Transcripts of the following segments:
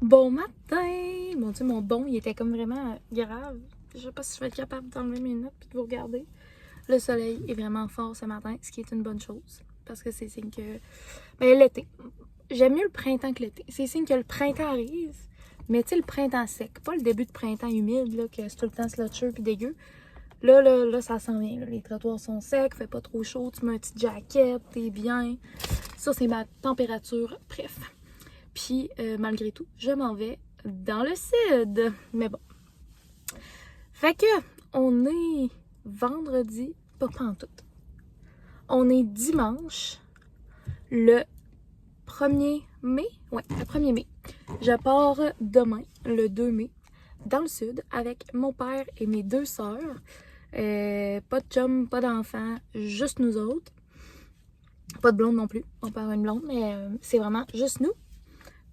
Bon matin! Mon Dieu, mon bon, il était comme vraiment grave. Je sais pas si je vais être capable d'enlever mes notes et de vous regarder. Le soleil est vraiment fort ce matin, ce qui est une bonne chose. Parce que c'est signe que... Ben, l'été. J'aime mieux le printemps que l'été. C'est signe que le printemps arrive, mais tu sais, le printemps sec. Pas le début de printemps humide, là, que c'est tout le temps slotcheux puis dégueu. Là, ça s'en vient. Là. Les trottoirs sont secs, fait pas trop chaud, tu mets un petit jacket, t'es bien. Ça, c'est ma température. Bref. Puis, malgré tout, je m'en vais dans le sud. Mais bon. Fait que, on est vendredi, pas pantoute. On est dimanche, le 1er mai. Ouais, le 1er mai. Je pars demain, le 2 mai, dans le sud, avec mon père et mes deux sœurs. Pas de chum, pas d'enfants, juste nous autres. Pas de blonde non plus. Mon père a une blonde, mais c'est vraiment juste nous.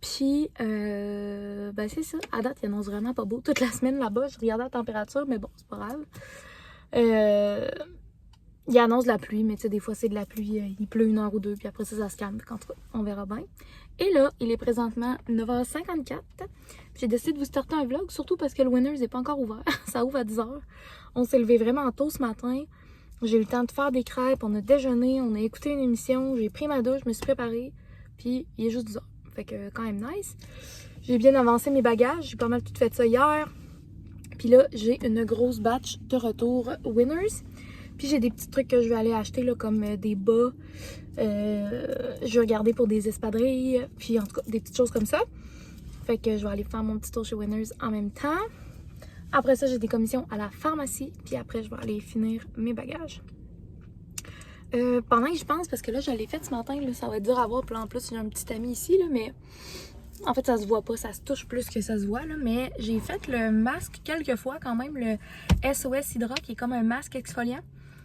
Puis, ben c'est ça. À date, il annonce vraiment pas beau. Toute la semaine là-bas, je regardais la température, mais bon, c'est pas grave. Il annonce de la pluie, mais tu sais, des fois, c'est de la pluie. Il pleut 1 heure ou 2, puis après ça se calme. En tout cas, on verra bien. Et là, il est présentement 9h54. J'ai décidé de vous starter un vlog, surtout parce que le Winners n'est pas encore ouvert. Ça ouvre à 10h. On s'est levé vraiment tôt ce matin. J'ai eu le temps de faire des crêpes, on a déjeuné, on a écouté une émission, j'ai pris ma douche, je me suis préparée, puis il est juste 10h. Fait que quand même nice. J'ai bien avancé mes bagages, j'ai pas mal tout fait ça hier. Puis là, j'ai une grosse batch de retour Winners. Puis j'ai des petits trucs que je vais aller acheter, là, comme des bas. Je vais regarder pour des espadrilles, puis en tout cas, des petites choses comme ça. Fait que je vais aller faire mon petit tour chez Winners en même temps. Après ça, j'ai des commissions à la pharmacie, puis après, je vais aller finir mes bagages. Pendant que je pense, parce que là, je l'ai fait ce matin, là, ça va être dur à voir. Puis là, en plus, j'ai un petit ami ici, là, mais en fait, ça se voit pas, ça se touche plus que ça se voit, là. Mais j'ai fait le masque quelques fois quand même, le SOS Hydra, qui est comme un masque exfoliant.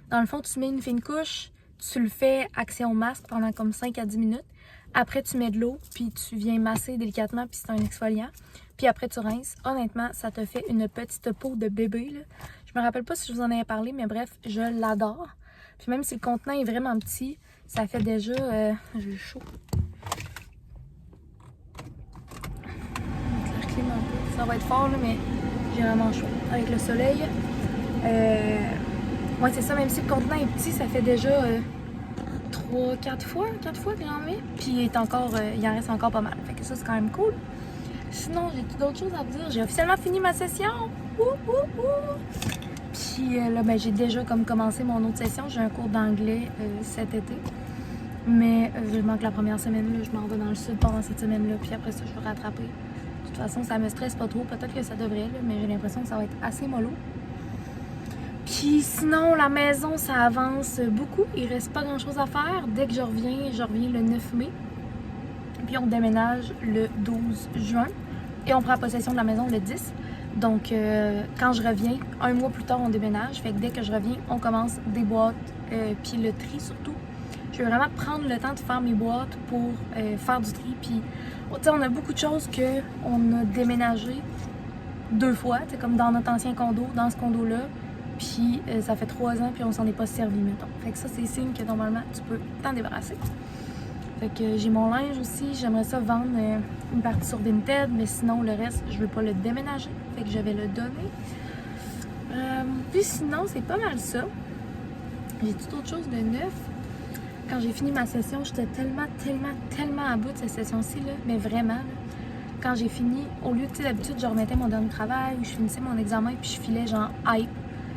Dans le fond, tu mets une fine couche, tu le fais action masque pendant comme 5 à 10 minutes. Après, tu mets de l'eau, puis tu viens masser délicatement, puis c'est un exfoliant. Puis après, tu rinces. Honnêtement, ça te fait une petite peau de bébé, là. Je me rappelle pas si je vous en ai parlé, mais bref, je l'adore. Puis même si le contenant est vraiment petit, ça fait déjà... j'ai chaud. Ça va être fort, là, mais j'ai vraiment chaud. Avec le soleil. Ouais, c'est ça, même si le contenant est petit, ça fait déjà 4 fois que j'en mets. Puis il est encore, il en reste encore pas mal. Fait que ça, c'est quand même cool. Sinon, j'ai d'autres choses à vous dire. J'ai officiellement fini ma session. Puis là, ben, j'ai déjà comme commencé mon autre session. J'ai un cours d'anglais cet été. Mais je manque la première semaine. Là. Je m'en vais dans le sud pendant cette semaine-là. Puis après ça, je vais rattraper. De toute façon, ça me stresse pas trop. Peut-être que ça devrait, là, mais j'ai l'impression que ça va être assez mollo. Puis sinon, la maison, ça avance beaucoup. Il reste pas grand-chose à faire. Dès que je reviens le 9 mai. Puis on déménage le 12 juin. Et on prend possession de la maison le 10. Donc, quand je reviens, 1 mois plus tard, on déménage. Fait que dès que je reviens, on commence des boîtes, puis le tri surtout. Je vais vraiment prendre le temps de faire mes boîtes pour faire du tri. Puis, tu sais, on a beaucoup de choses qu'on a déménagé 2 fois. Tu sais, comme dans notre ancien condo, dans ce condo-là. Puis, ça fait 3 ans, puis on s'en est pas servi, mettons. Fait que ça, c'est signe que normalement, tu peux t'en débarrasser. Fait que j'ai mon linge aussi, j'aimerais ça vendre une partie sur Vinted, mais sinon le reste, je veux pas le déménager, fait que je vais le donner. Puis sinon, c'est pas mal ça. J'ai tout autre chose de neuf. Quand j'ai fini ma session, j'étais tellement à bout de cette session-ci, là, mais vraiment. Là, quand j'ai fini, au lieu de, tu sais, d'habitude, je remettais mon dernier travail, ou je finissais mon examen, puis je filais genre hype.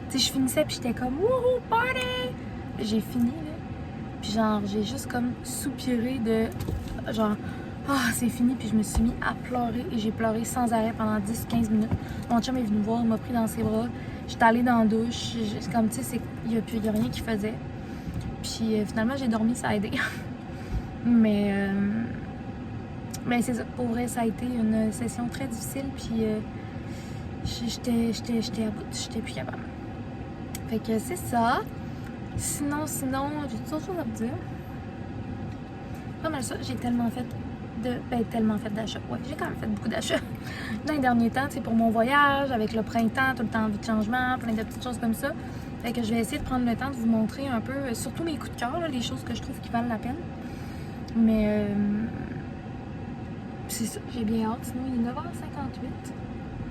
Tu sais, je finissais, puis j'étais comme wouhou, party! J'ai fini, là. Puis genre, j'ai juste comme soupiré de genre, ah, c'est fini. Puis je me suis mis à pleurer et j'ai pleuré sans arrêt pendant 10-15 minutes. Mon chum est venu me voir, il m'a pris dans ses bras. J'étais allée dans la douche. Comme tu sais, il n'y a rien qui faisait. Puis finalement, j'ai dormi, ça a aidé. mais c'est ça. Pour vrai, ça a été une session très difficile. Puis j'étais à bout. J'étais plus capable. Fait que c'est ça. Sinon, j'ai toutes autres choses à vous dire. Pas mal ça, j'ai tellement fait d'achats. Ouais, j'ai quand même fait beaucoup d'achats dans les derniers temps, c'est pour mon voyage, avec le printemps, tout le temps envie de changement, plein de petites choses comme ça. Fait que je vais essayer de prendre le temps de vous montrer un peu, surtout mes coups de cœur, là, les choses que je trouve qui valent la peine. Mais Puis c'est ça, j'ai bien hâte. Sinon, il est 9h58.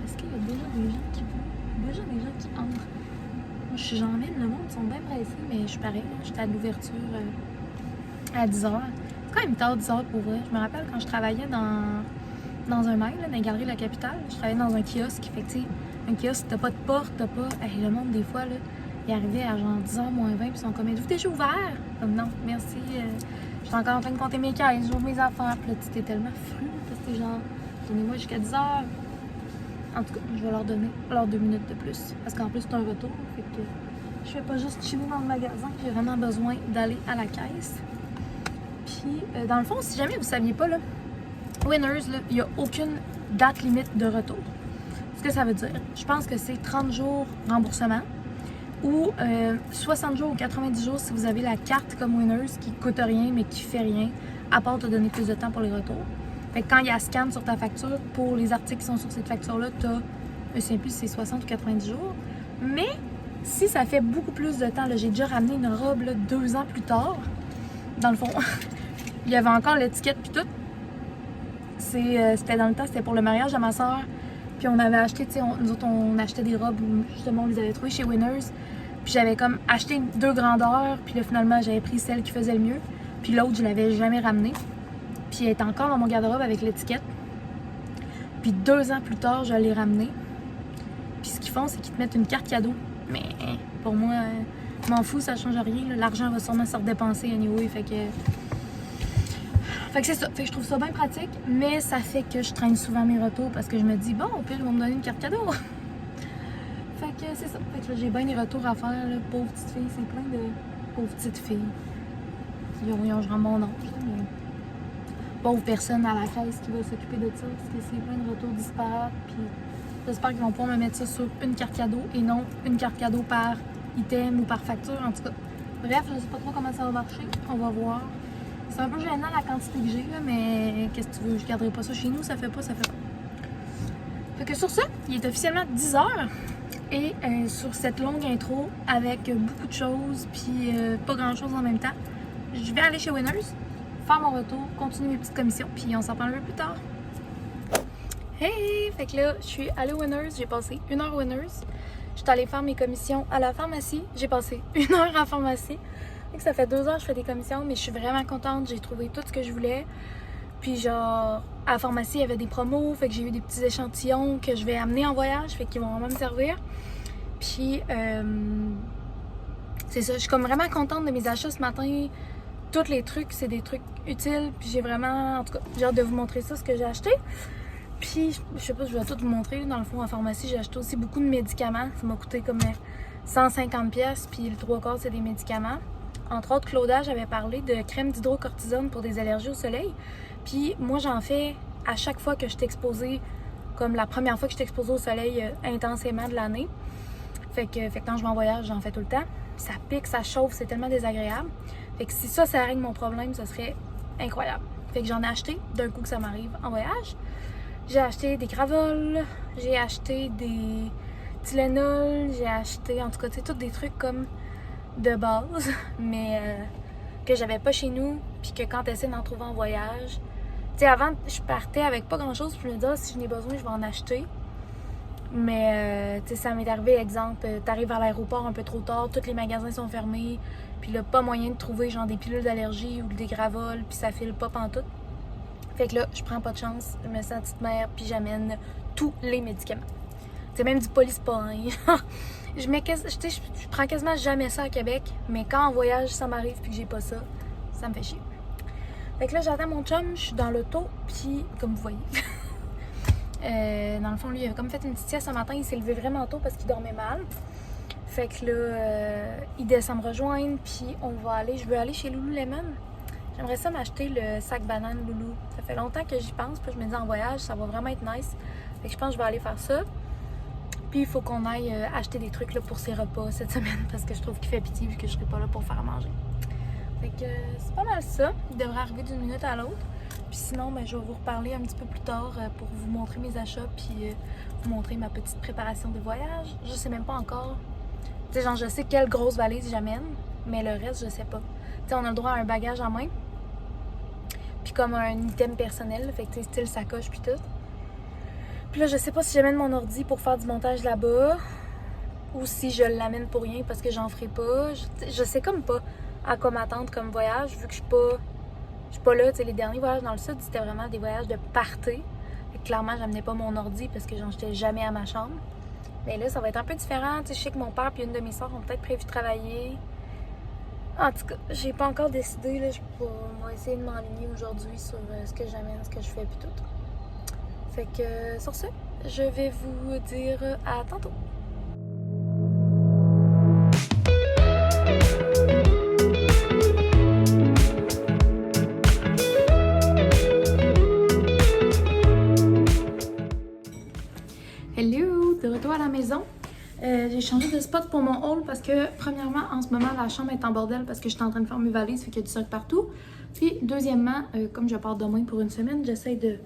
Est-ce qu'il y a déjà des gens qui vont? Déjà des gens qui entrent. Moi, j'emmène le monde, ils sont bien pressés, mais je suis pareil. J'étais à l'ouverture à 10h. C'est quand même tard, 10h pour vrai. Je me rappelle quand je travaillais dans un mail, dans les galeries de la capitale, je travaillais dans un kiosque. Fait que, tu sais, un kiosque, t'as pas de porte, t'as pas. Hey, le monde, des fois, là, il arrivait à genre 10h moins 20, puis ils sont comme, êtes-vous déjà ouvert? Comme, non, merci. J'étais encore en train de compter mes caisses, j'ouvre mes affaires. Puis là, tu étais tellement fru, parce que genre, donnez-moi jusqu'à 10h. En tout cas, je vais leur donner leurs 2 minutes de plus. Parce qu'en plus, c'est un retour. Fait que je fais pas juste chiller dans le magasin, j'ai vraiment besoin d'aller à la caisse. Puis, dans le fond, si jamais vous saviez pas, là, Winners, il n'y a aucune date limite de retour. Ce que ça veut dire, je pense que c'est 30 jours remboursement ou 60 jours ou 90 jours si vous avez la carte comme Winners qui coûte rien mais qui fait rien, à part te donner plus de temps pour les retours. Fait que quand il y a scan sur ta facture, pour les articles qui sont sur cette facture-là, tu as, je ne sais plus si c'est 60 ou 90 jours. Mais si ça fait beaucoup plus de temps, j'ai déjà ramené une robe là, 2 ans plus tard, dans le fond, il y avait encore l'étiquette puis tout. C'était dans le temps, c'était pour le mariage de ma soeur. Puis on avait acheté, tu sais, nous autres on achetait des robes, justement on les avait trouvées chez Winners. Puis j'avais comme acheté 2 grandeurs, puis là finalement j'avais pris celle qui faisait le mieux. Puis l'autre je l'avais jamais ramenée. Puis elle est encore dans mon garde-robe avec l'étiquette. Puis 2 ans plus tard, je l'ai ramenée. Puis ce qu'ils font, c'est qu'ils te mettent une carte cadeau. Mais pour moi, je m'en fous, ça change rien. L'argent va sûrement se redépenser anyway. Fait que c'est ça. Fait que je trouve ça bien pratique. Mais ça fait que je traîne souvent mes retours parce que je me dis, bon, au pire, ils vont me donner une carte cadeau. Fait que c'est ça. Fait que là, j'ai bien des retours à faire. Là. Pauvre petite fille, c'est plein de pauvres petites filles. Ils ont genre mon âge. Mais pauvre personne à la caisse qui va s'occuper de ça parce que c'est plein de retours disparates. Puis j'espère qu'ils vont pouvoir me mettre ça sur une carte cadeau et non une carte cadeau par item ou par facture. En tout cas, bref, je sais pas trop comment ça va marcher. On va voir. C'est un peu gênant la quantité que j'ai, là, mais qu'est-ce que tu veux? Je garderai pas ça chez nous, ça fait pas. Fait que sur ça, il est officiellement 10h. Et sur cette longue intro, avec beaucoup de choses, puis pas grand-chose en même temps, je vais aller chez Winners, faire mon retour, continuer mes petites commissions, puis on s'en parle un peu plus tard. Hey! Fait que là, je suis allée au Winners, j'ai passé 1 heure au Winners. Je suis allée faire mes commissions à la pharmacie, j'ai passé 1 heure à la pharmacie. Fait que ça fait 2 heures que je fais des commissions, mais je suis vraiment contente, j'ai trouvé tout ce que je voulais. Puis genre, à la pharmacie, il y avait des promos, fait que j'ai eu des petits échantillons que je vais amener en voyage, fait qu'ils vont vraiment me servir. Puis, c'est ça, je suis comme vraiment contente de mes achats ce matin. Tous les trucs, c'est des trucs utiles. Puis j'ai vraiment, en tout cas, j'ai hâte de vous montrer ça, ce que j'ai acheté. Puis, je sais pas, je vais tout vous montrer. Dans le fond, en pharmacie, j'ai acheté aussi beaucoup de médicaments. Ça m'a coûté comme 150$, puis le 3/4, c'est des médicaments. Entre autres, Claudia, j'avais parlé de crème d'hydrocortisone pour des allergies au soleil. Puis moi, j'en fais à chaque fois que je suis exposée, comme la première fois que je suis exposée au soleil intensément de l'année. Fait que quand je vais en voyage, j'en fais tout le temps. Ça pique, ça chauffe, c'est tellement désagréable. Fait que si ça règle mon problème, ce serait incroyable. Fait que j'en ai acheté d'un coup que ça m'arrive en voyage. J'ai acheté des Gravol, j'ai acheté des Tylenol, j'ai acheté, en tout cas, tu sais, tous des trucs comme de base, mais que j'avais pas chez nous, puis que quand t'essaies d'en trouver en voyage, tu sais, avant, je partais avec pas grand-chose, puis je me disais, si j'en ai besoin, je vais en acheter. Mais, tu sais, ça m'est arrivé, exemple, t'arrives à l'aéroport un peu trop tard, tous les magasins sont fermés, puis là, pas moyen de trouver, genre, des pilules d'allergie ou des Gravol, puis ça file pas pantoute. Fait que là, je prends pas de chance, je me sens petite mère, puis j'amène tous les médicaments. C'est même du polysporin. Je prends quasiment jamais ça à Québec, mais quand en voyage, ça m'arrive puis que j'ai pas ça, ça me fait chier. Fait que là, j'attends mon chum, je suis dans l'auto, puis comme vous voyez, dans le fond, lui, il avait comme fait une petite sieste ce matin, il s'est levé vraiment tôt parce qu'il dormait mal. Fait que là, il descend me rejoindre, puis je veux aller chez Lululemon. J'aimerais ça m'acheter le sac banane Loulou. Ça fait longtemps que j'y pense, puis je me dis en voyage, ça va vraiment être nice. Fait que je pense que je vais aller faire ça. Puis il faut qu'on aille acheter des trucs là, pour ses repas cette semaine parce que je trouve qu'il fait pitié vu que je serai pas là pour faire à manger. Fait que c'est pas mal ça. Il devrait arriver d'une minute à l'autre. Puis sinon, ben, je vais vous reparler un petit peu plus tard pour vous montrer mes achats puis vous montrer ma petite préparation de voyage. Je sais même pas encore. Tu sais, genre je sais quelle grosse valise j'amène, mais le reste, je sais pas. Tu sais, on a le droit à un bagage en main. Puis puis comme un item personnel, fait que tu sais, style sacoche puis tout. Puis là, je sais pas si j'amène mon ordi pour faire du montage là-bas ou si je l'amène pour rien parce que j'en ferai pas. Je sais comme pas à quoi m'attendre comme voyage vu que je suis pas là. Tu sais, les derniers voyages dans le sud, c'était vraiment des voyages de party. Fait que clairement, j'amenais pas mon ordi parce que j'en jetais jamais à ma chambre. Mais là, ça va être un peu différent. Tu sais, je sais que mon père et une de mes soeurs ont peut-être prévu de travailler. En tout cas, j'ai pas encore décidé. Là, on va essayer de m'enligner aujourd'hui sur ce que j'amène, ce que je fais puis tout. Fait que sur ce, je vais vous dire à tantôt. Hello, de retour à la maison. J'ai changé de spot pour mon haul parce que, premièrement, en ce moment, la chambre est en bordel parce que je suis en train de faire mes valises, fait qu'il y a du sac partout. Puis, deuxièmement, comme je pars demain pour une semaine, j'essaie de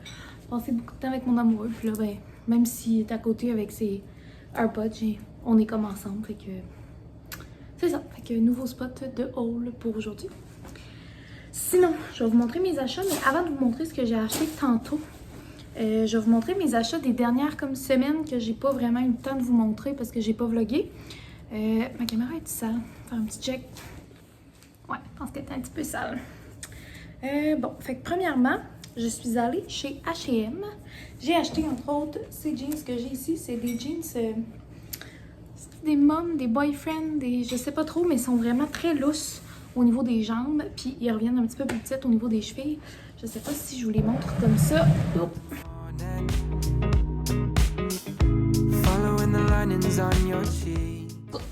passer beaucoup de temps avec mon amoureux. Puis là, ben, même s'il est à côté avec ses AirPods, on est comme ensemble. Fait que c'est ça. Fait que nouveau spot de haul pour aujourd'hui. Sinon, je vais vous montrer mes achats, mais avant de vous montrer ce que j'ai acheté tantôt, je vais vous montrer mes achats des dernières comme semaines que j'ai pas vraiment eu le temps de vous montrer parce que j'ai pas vlogué. Ma caméra est sale. Faire un petit check. Ouais, je pense qu'elle est un petit peu sale. Bon, fait que premièrement, je suis allée chez H&M. J'ai acheté entre autres ces jeans que j'ai ici. C'est des jeans, c'est des moms, des boyfriends, des je sais pas trop, mais ils sont vraiment très lousses au niveau des jambes. Puis ils reviennent un petit peu plus petites au niveau des chevilles. Je sais pas si je vous les montre comme ça. Oh.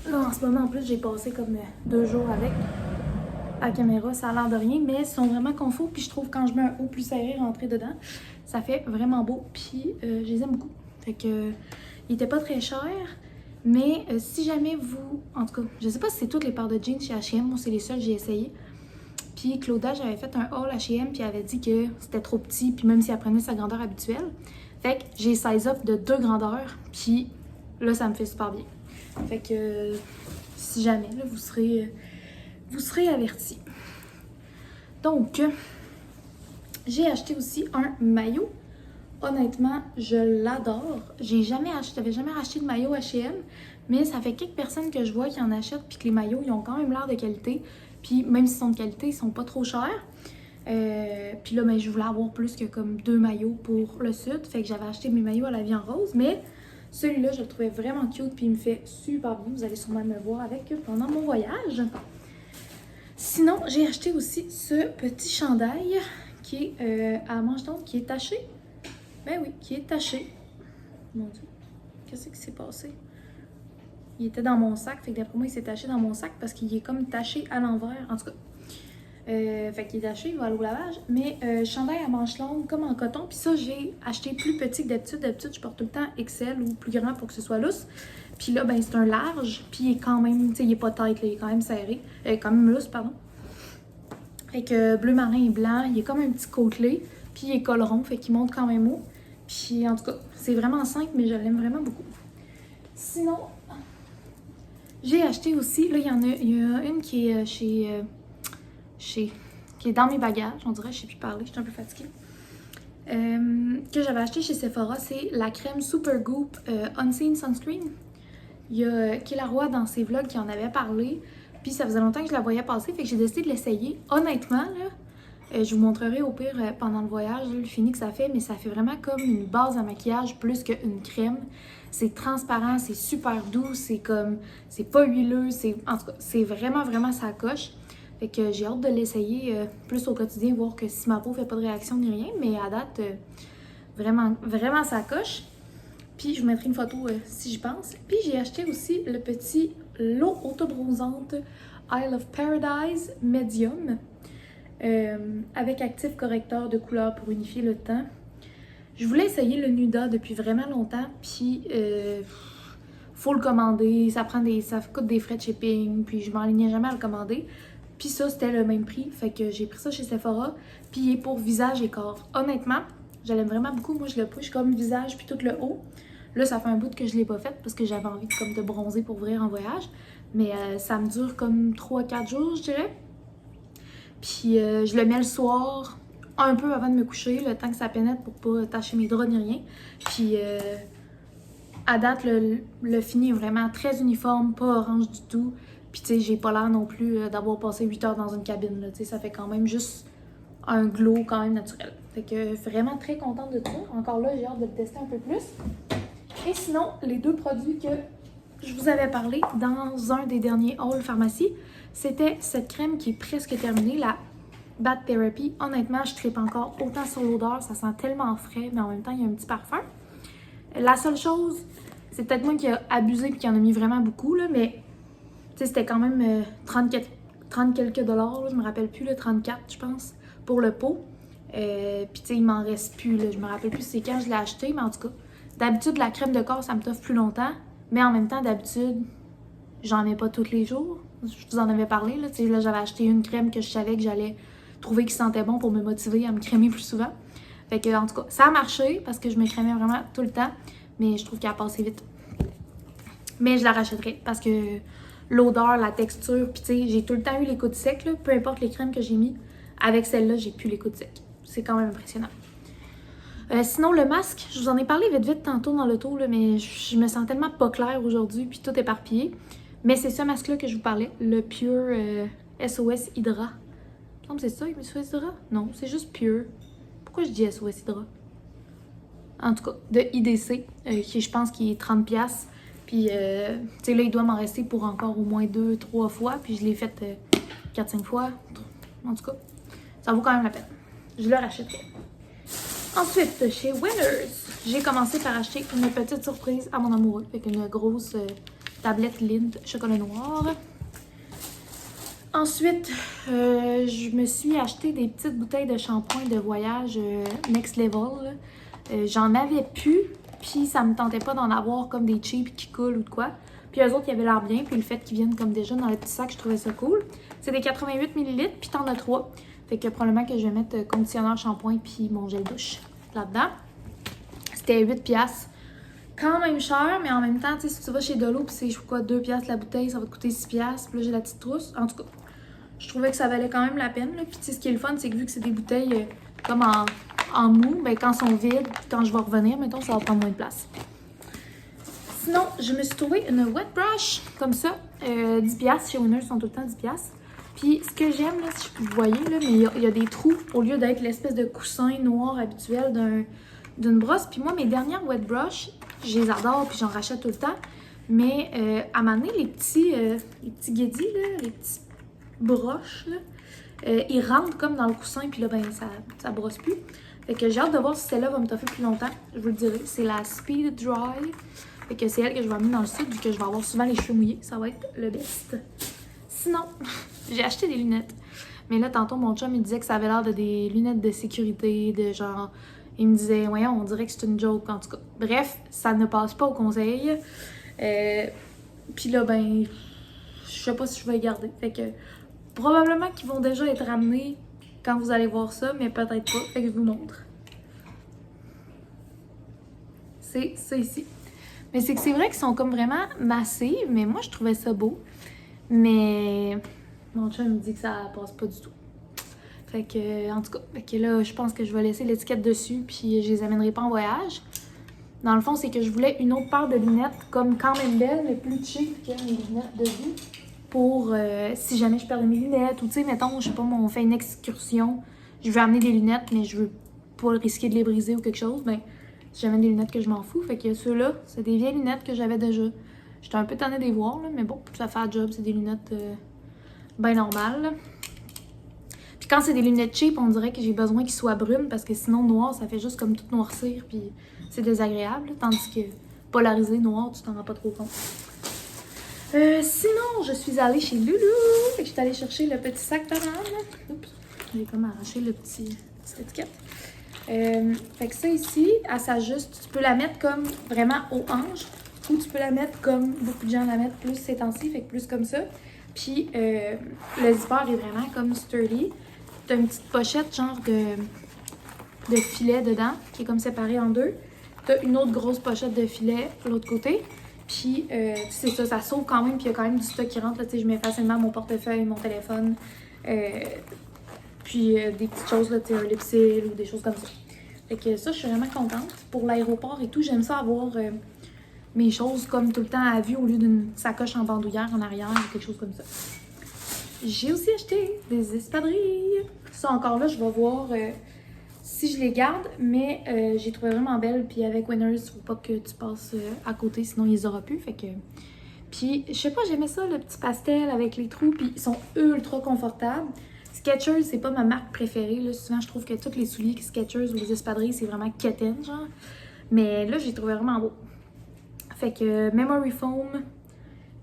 Là, en ce moment, en plus, j'ai passé comme 2 jours avec la caméra. Ça a l'air de rien, mais ils sont vraiment confort. Puis je trouve quand je mets un haut plus serré rentré dedans, ça fait vraiment beau. Puis je les aime beaucoup. Fait que ils étaient pas très chers. Mais si jamais vous... En tout cas, je sais pas si c'est toutes les paires de jeans chez H&M. Moi, c'est les seules que j'ai essayé. Puis Claudia, j'avais fait un haul H&M, puis elle avait dit que c'était trop petit, puis même si elle prenait sa grandeur habituelle. Fait que j'ai size up de 2 grandeurs, puis là, ça me fait super bien. Fait que si jamais, là, vous serez avertis. Donc, j'ai acheté aussi un maillot. Honnêtement, je l'adore. J'avais jamais acheté de maillot H&M, mais ça fait quelques personnes que je vois qui en achètent, puis que les maillots, ils ont quand même l'air de qualité. Puis même s'ils sont de qualité, ils sont pas trop chers. Puis là, ben, je voulais avoir plus que comme 2 maillots pour le sud. Fait que j'avais acheté mes maillots à la vie en rose. Mais celui-là, je le trouvais vraiment cute. Puis il me fait super bien. Vous allez sûrement me voir avec pendant mon voyage. Sinon, j'ai acheté aussi ce petit chandail qui est à manches longues, qui est taché. Ben oui, qui est taché. Mon Dieu, qu'est-ce qui s'est passé? Il était dans mon sac, fait que d'après moi, il s'est taché dans mon sac parce qu'il est comme taché à l'envers. En tout cas, fait qu'il est taché, il va aller au lavage. Mais chandail à manches longues, comme en coton. Puis ça, j'ai acheté plus petit que d'habitude. D'habitude, je porte tout le temps XL ou plus grand pour que ce soit lousse. Puis là, ben c'est un large. Puis il est quand même, tu sais, il est pas tight, là, il est quand même serré. Quand même lousse, pardon. Fait que bleu marin et blanc, il est comme un petit côtelé. Puis il est col rond, fait qu'il monte quand même haut. Puis en tout cas, c'est vraiment simple, mais je l'aime vraiment beaucoup. Sinon... J'ai acheté aussi, là il y a une qui est qui est dans mes bagages, on dirait, je sais plus parler, je suis un peu fatiguée. Que j'avais acheté chez Sephora, c'est la crème Super Goop Unseen Sunscreen. Il y a Kélaroy dans ses vlogs qui en avait parlé, puis ça faisait longtemps que je la voyais passer, fait que j'ai décidé de l'essayer. Honnêtement, là, je vous montrerai au pire pendant le voyage le fini que ça fait, mais ça fait vraiment comme une base à maquillage plus qu'une crème. C'est transparent, c'est super doux, c'est comme, c'est pas huileux, en tout cas, c'est vraiment, vraiment ça coche. Fait que j'ai hâte de l'essayer plus au quotidien, voir que si ma peau fait pas de réaction ni rien, mais à date, vraiment, vraiment ça coche. Puis je vous mettrai une photo si j'y pense. Puis j'ai acheté aussi le petit lot autobronzante Isle of Paradise Medium avec actif correcteur de couleur pour unifier le teint. Je voulais essayer le Nuda depuis vraiment longtemps, puis faut le commander, ça coûte des frais de shipping, puis je m'enlignais jamais à le commander. Puis ça, c'était le même prix, fait que j'ai pris ça chez Sephora, puis il est pour visage et corps. Honnêtement, je l'aime vraiment beaucoup, moi je le push comme visage puis tout le haut. Là, ça fait un bout que je l'ai pas fait parce que j'avais envie de bronzer pour ouvrir en voyage, mais ça me dure comme 3-4 jours, je dirais. Puis je le mets le soir un peu avant de me coucher, le temps que ça pénètre pour pas tacher mes draps ni rien. Puis à date, le fini est vraiment très uniforme, pas orange du tout. Puis tu sais, j'ai pas l'air non plus d'avoir passé 8 heures dans une cabine, là. Tu sais, ça fait quand même juste un glow quand même naturel. Fait que vraiment très contente de tout. Encore là, j'ai hâte de le tester un peu plus. Et sinon, les deux produits que je vous avais parlé dans un des derniers hauls pharmacie, c'était cette crème qui est presque terminée, la Bath Therapy. Honnêtement, je tripe encore autant sur l'odeur, ça sent tellement frais, mais en même temps, il y a un petit parfum. La seule chose, c'est peut-être moi qui ai abusé et qui en a mis vraiment beaucoup, là, mais c'était quand même 30 quelques dollars, là, je me rappelle plus, le 34 je pense, pour le pot. Puis tu sais, il m'en reste plus, là, je me rappelle plus c'est quand je l'ai acheté, mais en tout cas, d'habitude, la crème de corps, ça me t'offre plus longtemps, mais en même temps, d'habitude, j'en ai pas tous les jours. Je vous en avais parlé, là, là j'avais acheté une crème que je savais que j'allais trouver qui sentait bon pour me motiver à me crémer plus souvent. Fait que, en tout cas, ça a marché parce que je me crémais vraiment tout le temps, mais je trouve qu'elle a passé vite. Mais je la rachèterai parce que l'odeur, la texture, puis tu sais, j'ai tout le temps eu les coudes secs, là, peu importe les crèmes que j'ai mis. Avec celle-là, j'ai plus les coudes secs. C'est quand même impressionnant. Sinon, le masque, je vous en ai parlé vite tantôt dans l'auto, mais je me sens tellement pas claire aujourd'hui, puis tout éparpillé. Mais c'est ce masque-là que je vous parlais, le Pure SOS Hydra. Je pense que c'est ça, SOS Hydra? Non, c'est juste Pure. Pourquoi je dis SOS Hydra? En tout cas, de IDC, qui je pense qu'il est 30$. Puis, tu sais, là, il doit m'en rester pour encore au moins 2-3 fois. Puis, je l'ai fait 4-5 fois. En tout cas, ça vaut quand même la peine. Je le rachèterai. Ensuite, chez Winners, j'ai commencé par acheter une petite surprise à mon amoureux. Avec une grosse tablette Lindt chocolat noir. Ensuite, je me suis acheté des petites bouteilles de shampoing de voyage Next Level. J'en avais plus, puis ça me tentait pas d'en avoir comme des cheap qui coulent ou de quoi. Puis eux autres, ils avaient l'air bien, puis le fait qu'ils viennent comme déjà dans le petit sac, je trouvais ça cool. C'est des 88 ml, puis t'en as 3. Fait que probablement que je vais mettre conditionneur, shampoing, puis mon gel douche là-dedans. C'était 8$. Quand même cher, mais en même temps, tu sais, si tu vas chez Dolo, puis c'est, je sais quoi, 2$ la bouteille, ça va te coûter 6$. Puis là, j'ai la petite trousse. En tout cas, je trouvais que ça valait quand même la peine. Là. Puis tu sais, ce qui est le fun, c'est que vu que c'est des bouteilles comme en mou, ben, quand elles sont vides, quand je vais revenir, mettons, ça va prendre moins de place. Sinon, je me suis trouvé une wet brush, comme ça, 10$. Chez Winners, sont tout le temps 10$. Puis ce que j'aime, là, si vous voyez, là, mais il y a des trous, au lieu d'être l'espèce de coussin noir habituel d'une brosse. Puis moi, mes dernières wet brush, je les adore, puis j'en rachète tout le temps. Mais à un moment donné, les petits guédis, là, les petits broches, là, ils rentrent comme dans le coussin, puis là, ben, ça brosse plus. Fait que j'ai hâte de voir si celle-là va me toffer plus longtemps. Je vous le dirai. C'est la Speed Dry. Fait que c'est elle que je vais amener dans le sud, vu que je vais avoir souvent les cheveux mouillés. Ça va être le best. Sinon, j'ai acheté des lunettes. Mais là, tantôt, mon chum, il disait que ça avait l'air de des lunettes de sécurité, de genre... Il me disait, voyons, on dirait que c'est une joke, en tout cas. Bref, ça ne passe pas au conseil. Puis là, ben, je sais pas si je vais les garder. Fait que probablement qu'ils vont déjà être ramenés quand vous allez voir ça, mais peut-être pas. Fait que je vous montre. C'est ça ici. Mais c'est que c'est vrai qu'ils sont comme vraiment massifs, mais moi, je trouvais ça beau. Mais mon chum me dit que ça passe pas du tout. Fait que, en tout cas, fait que là, je pense que je vais laisser l'étiquette dessus, puis je les amènerai pas en voyage. Dans le fond, c'est que je voulais une autre paire de lunettes, comme quand même belles, mais plus cheap que mes lunettes de vue. Pour si jamais je perdais mes lunettes, ou tu sais, mettons, je sais pas, on fait une excursion, je veux amener des lunettes, mais je veux pas risquer de les briser ou quelque chose, ben, si j'amène des lunettes que je m'en fous. Fait que ceux-là, c'est des vieilles lunettes que j'avais déjà. J'étais un peu tannée de les voir, là, mais bon, ça fait un job, c'est des lunettes bien normales. Là. Puis quand c'est des lunettes cheap, on dirait que j'ai besoin qu'ils soient brunes parce que sinon noir, ça fait juste comme tout noircir puis c'est désagréable. Tandis que polarisé noir, tu t'en rends pas trop compte. Sinon, je suis allée chez Loulou. Fait que je suis allée chercher le petit sac banane. Oups, j'ai comme arraché le petite étiquette. Fait que ça ici, elle s'ajuste. Tu peux la mettre comme vraiment aux hanches ou tu peux la mettre comme beaucoup de gens la mettent plus ces temps-ci, fait que plus comme ça. Puis le zipper est vraiment comme sturdy. T'as une petite pochette genre de filet dedans qui est comme séparée en deux. T'as une autre grosse pochette de filet de l'autre côté. Puis c'est ça, ça sauve quand même. Puis il y a quand même du stock qui rentre. Là, je mets facilement mon portefeuille, mon téléphone. Puis des petites choses, là, tu sais, un lipsil ou des choses comme ça. Fait que ça, je suis vraiment contente. Pour l'aéroport et tout, j'aime ça avoir mes choses comme tout le temps à vue au lieu d'une sacoche en bandoulière en arrière ou quelque chose comme ça. J'ai aussi acheté des espadrilles. Ça, encore là, je vais voir si je les garde, mais j'ai trouvé vraiment belles. Puis avec Winners, faut pas que tu passes à côté, sinon ils les aura plus. Fait que... Puis, je sais pas, j'aimais ça, le petit pastel avec les trous, puis ils sont ultra confortables. Skechers, c'est pas ma marque préférée, là. Souvent, je trouve que tous les souliers Skechers ou les espadrilles, c'est vraiment quétaine, genre. Mais là, j'ai trouvé vraiment beau. Fait que Memory Foam,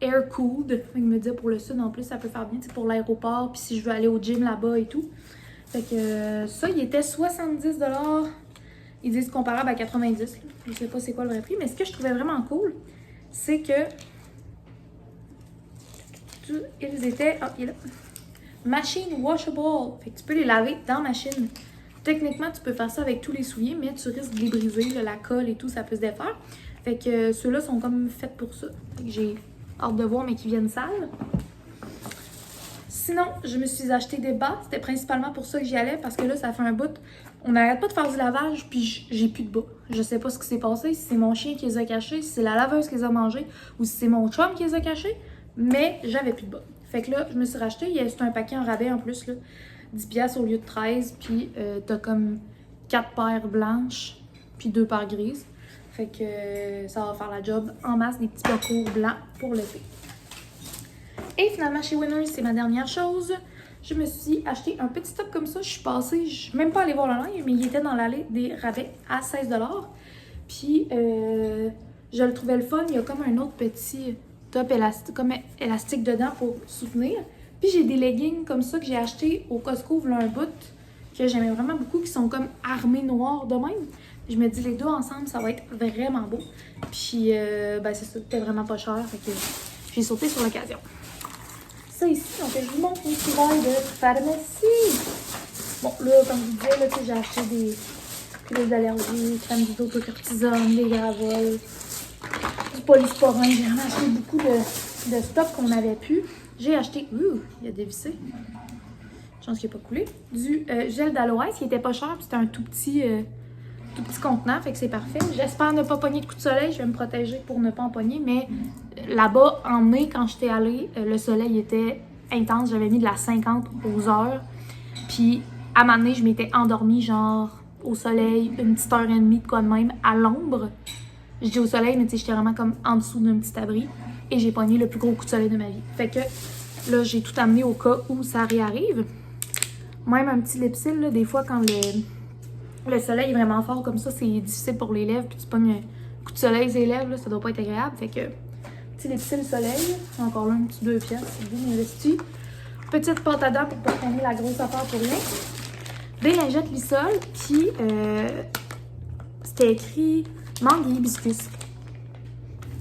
Air Cooled, il me dit pour le sud, en plus, ça peut faire bien, pour l'aéroport, puis si je veux aller au gym là-bas et tout. Fait que ça, il était 70 $. Ils disent comparable à 90 $. Je sais pas c'est quoi le vrai prix, mais ce que je trouvais vraiment cool, c'est que ils étaient... Ah, il est là. Machine washable. Fait que tu peux les laver dans la machine. Techniquement, tu peux faire ça avec tous les souliers, mais tu risques de les briser, là, la colle et tout, ça peut se défaire. Fait que ceux-là sont comme faits pour ça. Fait que j'ai hâte de voir, mais qui viennent sales. Sinon, je me suis acheté des bas. C'était principalement pour ça que j'y allais, parce que là, ça fait un bout. On n'arrête pas de faire du lavage, puis j'ai plus de bas. Je sais pas ce qui s'est passé, si c'est mon chien qui les a cachés, si c'est la laveuse qui les a mangés, ou si c'est mon chum qui les a cachés. Mais j'avais plus de bas. Fait que là, je me suis racheté. C'est un paquet en rabais en plus, là. 10$ au lieu de 13. Puis t'as comme 4 paires blanches, puis 2 paires grises. Fait que ça va faire la job en masse, des petits bas courts blancs pour l'été. Et finalement, chez Winners, c'est ma dernière chose. Je me suis acheté un petit top comme ça. Je suis passée, je suis même pas allée voir le ligne, mais il était dans l'allée des rabais à 16 $. Puis je le trouvais le fun. Il y a comme un autre petit top élastique dedans pour soutenir. Puis j'ai des leggings comme ça que j'ai acheté au Costco là un bout, que j'aimais vraiment beaucoup, qui sont comme armés noirs de même. Je me dis les deux ensemble, ça va être vraiment beau. Puis ben c'est ça, c'était vraiment pas cher, fait que j'ai sauté sur l'occasion. Ça ici, donc je vous montre mes couvents de pharmacie. Bon là, comme je vous disais, là, j'ai acheté des pilules d'allergie, crème d'isotocortisone, des gravoles, du polysporin. J'ai vraiment acheté beaucoup de stock qu'on avait pu. J'ai acheté, il a dévissé. Chance qu'il n'a pas coulé. Du gel d'aloès qui était pas cher, puis c'était un tout petit contenant, fait que c'est parfait. J'espère ne pas pogner de coup de soleil, je vais me protéger pour ne pas en pogner, mais là-bas, en mai, quand j'étais allée, le soleil était intense, j'avais mis de la 50 aux heures, puis à un moment donné, je m'étais endormie, genre, au soleil, une petite heure et demie, de quoi de même, à l'ombre. Je dis au soleil, mais tu sais, j'étais vraiment comme en dessous d'un petit abri, et j'ai pogné le plus gros coup de soleil de ma vie. Fait que là, j'ai tout amené au cas où ça réarrive. Même un petit lipsil, là, des fois, quand le soleil est vraiment fort comme ça, c'est difficile pour les lèvres, puis tu pognes un coup de soleil sur les lèvres, là, ça doit pas être agréable. Fait que, petit lipsil soleil, encore là, un petit 2$, c'est bien investi. Petite pâte à dents pour pas traîner la grosse affaire pour rien. Des lingettes Lissol qui, c'était écrit mangue et hibiscus.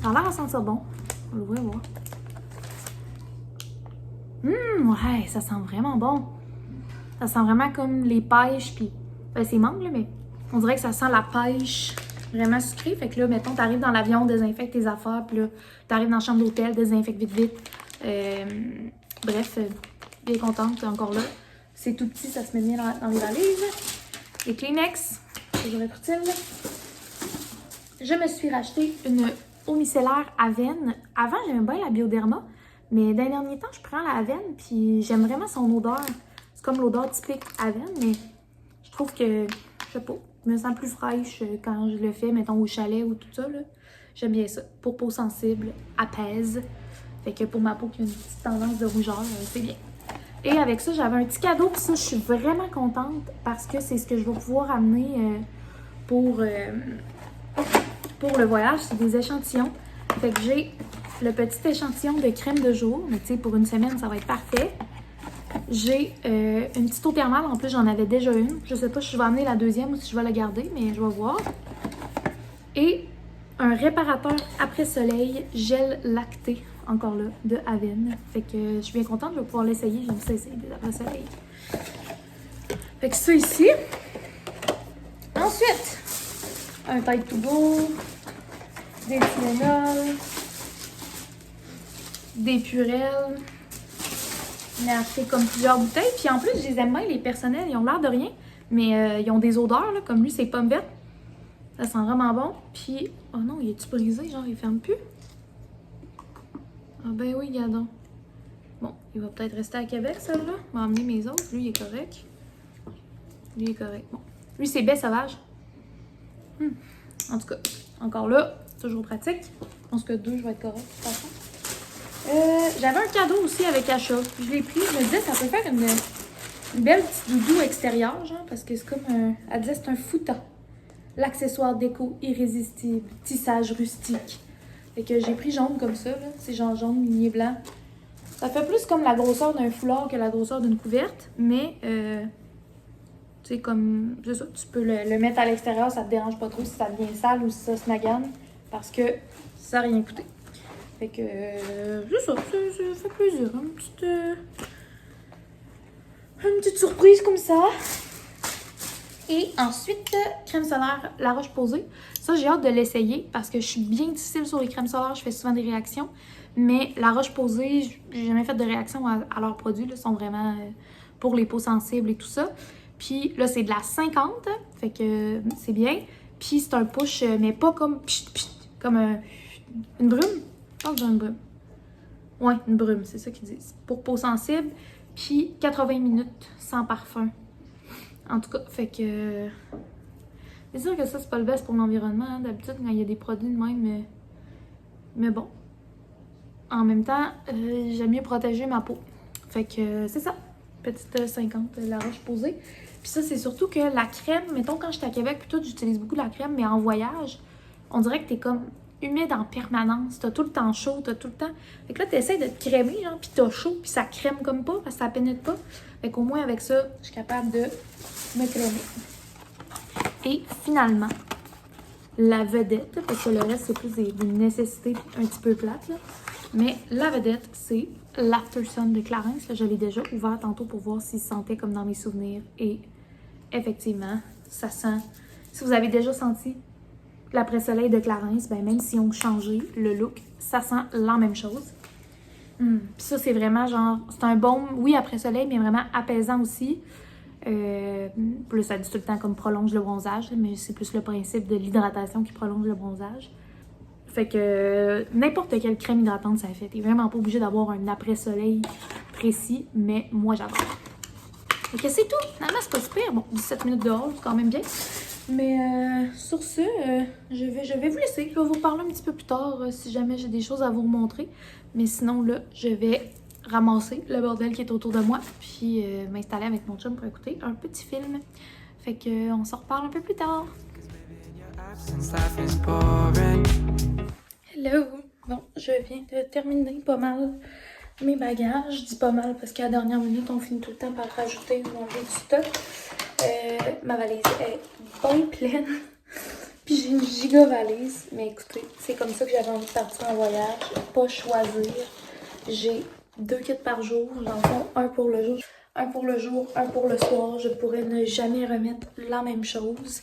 Ça a l'air à sentir bon. On va l'ouvrir, voir. Ouais, ça sent vraiment bon. Ça sent vraiment comme les pêches, puis ben, c'est mangue, là, mais on dirait que ça sent la pêche vraiment sucrée. Fait que là, mettons, t'arrives dans l'avion, désinfecte tes affaires, puis là, t'arrives dans la chambre d'hôtel, désinfecte vite. Bref, bien contente, encore là. C'est tout petit, ça se met bien dans les valises. Les Kleenex, toujours utile. Je me suis racheté une eau micellaire Avène. Avant, j'aimais bien la Bioderma, mais dans les derniers temps, je prends la Avène, puis j'aime vraiment son odeur. C'est comme l'odeur typique Avène, mais je trouve que, je sais pas, je me sens plus fraîche quand je le fais, mettons au chalet ou tout ça, là. J'aime bien ça. Pour peau sensible, apaise. Fait que pour ma peau qui a une petite tendance de rougeur, c'est bien. Et avec ça, j'avais un petit cadeau, puis ça, je suis vraiment contente parce que c'est ce que je vais pouvoir amener pour le voyage. C'est des échantillons. Fait que j'ai le petit échantillon de crème de jour. Mais tu sais, pour une semaine, ça va être parfait. J'ai une petite eau thermale. En plus, j'en avais déjà une. Je sais pas si je vais amener la deuxième ou si je vais la garder, mais je vais voir. Et un réparateur après-soleil gel lacté. Encore là, de Avène. Fait que je suis bien contente, je vais pouvoir l'essayer. J'aime ça essayer des après-soleil. Fait que ça ici. Ensuite, un Tide to Go, des Tylenol, des Purell, j'en ai acheté comme plusieurs bouteilles. Puis en plus, je les aime bien, les personnels. Ils ont l'air de rien, mais ils ont des odeurs, là, comme lui, c'est pommes vertes. Ça sent vraiment bon. Puis, oh non, il est-tu brisé? Genre, il ferme plus? Ah ben oui, regarde donc. Bon, il va peut-être rester à Québec, celui-là. Je vais emmener mes autres. Lui, il est correct. Lui, il est correct. Bon. Lui, c'est baie sauvage. En tout cas, encore là, toujours pratique. Je pense que 2, je vais être correct, de toute façon. J'avais un cadeau aussi avec achat. Je l'ai pris. Je me disais, ça peut faire une belle petite doudou extérieure, genre, parce que c'est comme un... Elle disait, c'est un fouta. L'accessoire déco irrésistible, tissage rustique. Fait que j'ai pris jaune comme ça, là. C'est genre jaune ligné blanc. Ça fait plus comme la grosseur d'un foulard que la grosseur d'une couverte, mais tu sais, comme, c'est ça, tu peux le mettre à l'extérieur, ça te dérange pas trop si ça devient sale ou si ça se magane, parce que ça n'a rien coûté. Fait que, c'est ça, ça fait plaisir. Une petite surprise comme ça. Et ensuite, crème solaire La Roche-Posay. Ça, j'ai hâte de l'essayer parce que je suis bien difficile sur les crèmes solaires. Je fais souvent des réactions. Mais La Roche-Posay, j'ai jamais fait de réaction à leurs produits. Ils sont vraiment pour les peaux sensibles et tout ça. Puis là, c'est de la 50. Fait que c'est bien. Puis c'est un push, mais pas comme comme une brume. Je pense que j'ai une brume. Ouais, une brume, c'est ça qu'ils disent. Pour peau sensible. Puis 80 minutes sans parfum. En tout cas, fait que... C'est sûr que ça, c'est pas le best pour l'environnement. Hein. D'habitude, quand il y a des produits de même... Mais bon. En même temps, j'aime mieux protéger ma peau. Fait que c'est ça. Petite 50 La Roche-Posay. Puis ça, c'est surtout que la crème... Mettons, quand j'étais à Québec, puis tout, j'utilise beaucoup la crème, mais en voyage, on dirait que t'es comme humide en permanence. T'as tout le temps chaud, t'as tout le temps... Fait que là, t'essayes de te crémer, hein, puis t'as chaud, puis ça crème comme pas, parce que ça pénètre pas. Fait qu'au moins, avec ça, je suis capable de me crémer. Et finalement, la vedette, parce que le reste, c'est plus des nécessités un petit peu plates, là. Mais la vedette, c'est l'Aftersun de Clarins. Là, je l'ai déjà ouvert tantôt pour voir s'il se sentait comme dans mes souvenirs. Et effectivement, ça sent... Si vous avez déjà senti l'après-soleil de Clarins, ben même si on a changé le look, ça sent la même chose. Puis ça, c'est vraiment genre... C'est un baume, oui, après-soleil, mais vraiment apaisant aussi. Plus ça dit tout le temps comme prolonge le bronzage, mais c'est plus le principe de l'hydratation qui prolonge le bronzage. Fait que n'importe quelle crème hydratante ça fait. T'es vraiment pas obligé d'avoir un après-soleil précis, mais moi j'adore. Fait que c'est tout. Finalement, c'est pas super. Bon, 17 minutes dehors, c'est quand même bien. Mais sur ce, je vais vous laisser. Je vais vous parler un petit peu plus tard si jamais j'ai des choses à vous montrer. Mais sinon, là, je vais ramasser le bordel qui est autour de moi, puis m'installer avec mon chum pour écouter un petit film. Fait que on s'en reparle un peu plus tard. Hello! Bon, je viens de terminer pas mal mes bagages. Je dis pas mal parce qu'à la dernière minute, on finit tout le temps par rajouter ou enlever du stock. Ma valise est bien pleine. Puis j'ai une giga valise. Mais écoutez, c'est comme ça que j'avais envie de partir en voyage. Pas choisir. J'ai 2 kits par jour. Dans le fond, un pour le jour, un pour le soir. Je pourrais ne jamais remettre la même chose.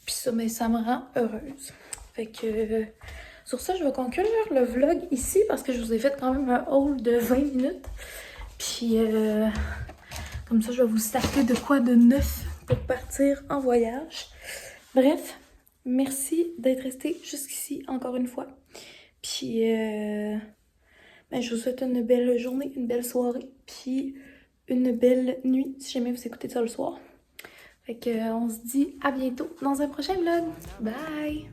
Puis ça, mais ça me rend heureuse. Fait que sur ça, je vais conclure le vlog ici parce que je vous ai fait quand même un haul de 20 minutes. Puis comme ça, je vais vous starter de quoi de neuf pour partir en voyage. Bref, merci d'être resté jusqu'ici encore une fois. Puis ben, je vous souhaite une belle journée, une belle soirée, puis une belle nuit si jamais vous écoutez ça le soir. Fait que on se dit à bientôt dans un prochain vlog. Bye!